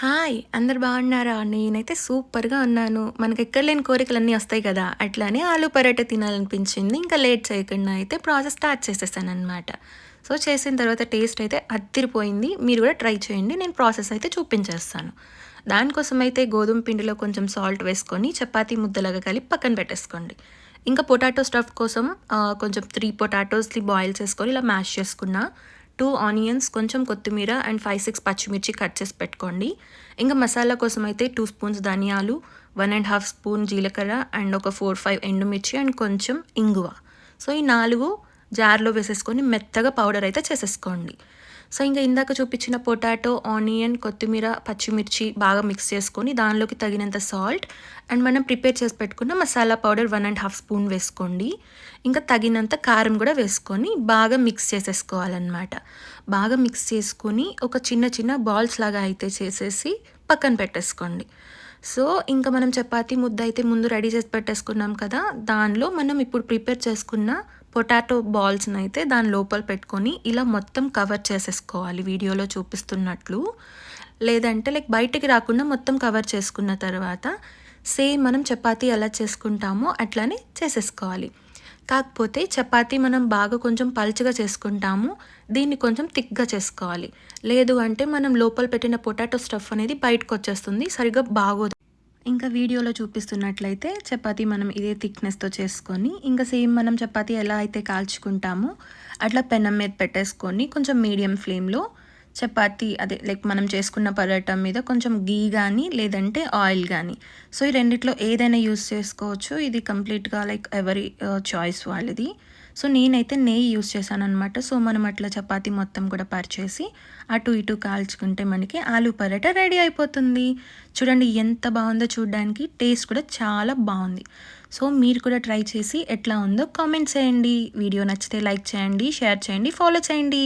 Hi! అందరూ బాగున్నారా? నేనైతే సూపర్‌గా ఉన్నాను. మనకెక్కడ లేని కోరికలన్నీ వస్తాయి కదా! అట్లానే ఆలు పరాటా తినాలనిపించింది. ఇంకా లేట్ చేయకుండా అయితే ప్రాసెస్ స్టార్ట్ చేసేసాననమాట. సో, చేసిన తర్వాత టేస్ట్ అయితే అద్దిరిపోయింది. మీరు కూడా ట్రై చేయండి. నేను ప్రాసెస్ అయితే చూపించేస్తాను. దానికోసమైతే గోధుమ పిండిలో కొంచెం సాల్ట్ వేసుకొని చపాతీ ముద్దలాగా కలిపి పక్కన పెట్టేసుకోండి. ఇంకా పొటాటో స్టఫ్ కోసం కొంచెం 3 పొటాటోస్‌ని బాయిల్ చేసుకొని ఇలా మ్యాష్ చేసుకున్నా. 2 ఆనియన్స్, కొంచెం కొత్తిమీర అండ్ 5, 6 పచ్చిమిర్చి కట్ చేసి పెట్టుకోండి. ఇంకా మసాలా కోసం అయితే 2 స్పూన్స్ ధనియాలు, 1 ½ స్పూన్ జీలకర్ర అండ్ ఒక 4, 5 ఎండుమిర్చి అండ్ కొంచెం ఇంగువ. సో, ఈ 4 జార్‌లో వేసేసుకొని మెత్తగా పౌడర్ అయితే చేసేసుకోండి. సో, ఇంక ఇందాక చూపించిన పొటాటో, ఆనియన్, కొత్తిమీర, పచ్చిమిర్చి బాగా మిక్స్ చేసుకొని దానిలోకి తగినంత సాల్ట్ అండ్ మనం ప్రిపేర్ చేసి పెట్టుకున్న మసాలా పౌడర్ 1 ½ స్పూన్ వేసుకోండి. ఇంకా తగినంత కారం కూడా వేసుకొని బాగా మిక్స్ చేసేసుకోవాలన్నమాట. బాగా మిక్స్ చేసుకొని ఒక చిన్న చిన్న బాల్స్ లాగా అయితే చేసేసి పక్కన పెట్టేసుకోండి. సో, ఇంకా మనం చపాతీ ముద్ద అయితే ముందు రెడీ చేసి పెట్టేసుకున్నాం కదా! దానిలో మనం ఇప్పుడు ప్రిపేర్ చేసుకున్న పొటాటో బాల్స్‌నైతే దాని లోపల పెట్టుకొని ఇలా మొత్తం కవర్ చేసేసుకోవాలి వీడియోలో చూపిస్తున్నట్లు. లేదంటే బయటికి రాకుండా మొత్తం కవర్ చేసుకున్న తర్వాత సేమ్ మనం చపాతీ ఎలా చేసుకుంటామో అట్లానే చేసేసుకోవాలి. కాకపోతే చపాతీ మనం బాగా కొంచెం పల్చగా చేసుకుంటాము. దీన్ని కొంచెం థిక్‌గా చేసుకోవాలి. లేదు అంటే మనం లోపల పెట్టిన పొటాటో స్టఫ్ అనేది బయటకొచ్చేస్తుంది. సరిగ్గా బాగోదు. ఇంకా వీడియోలో చూపిస్తున్నట్లయితే చపాతీ మనం ఇదే థిక్‌నెస్‌తో చేసుకొని, ఇంకా సేమ్ మనం చపాతీ ఎలా అయితే కాల్చుకుంటామో అట్లా పెనం మీద పెట్టేసుకొని కొంచెం మీడియం ఫ్లేమ్‌లో చపాతీ అదే మనం చేసుకున్న పరాటా మీద కొంచెం ఘీ గానీ, లేదంటే ఆయిల్ గానీ, సో, ఈ రెండిట్లో ఏదైనా యూజ్ చేసుకోవచ్చు. ఇది కంప్లీట్‌గా ఎవరి చాయిస్ వాళ్ళది. సో, నేనైతే నెయ్యి యూజ్ చేశాననమాట. సో, మనం అట్లా చపాతీ మొత్తం కూడా పరిచేసి అటు ఇటు కాల్చుకుంటే మనకి ఆలు పరాటా రెడీ అయిపోతుంది. చూడండి ఎంత బాగుందో చూడడానికి. టేస్ట్ కూడా చాలా బాగుంది. సో, మీరు కూడా ట్రై చేసి ఎట్లా ఉందో కామెంట్ చేయండి. వీడియో నచ్చితే లైక్ చేయండి, షేర్ చేయండి, ఫాలో చేయండి.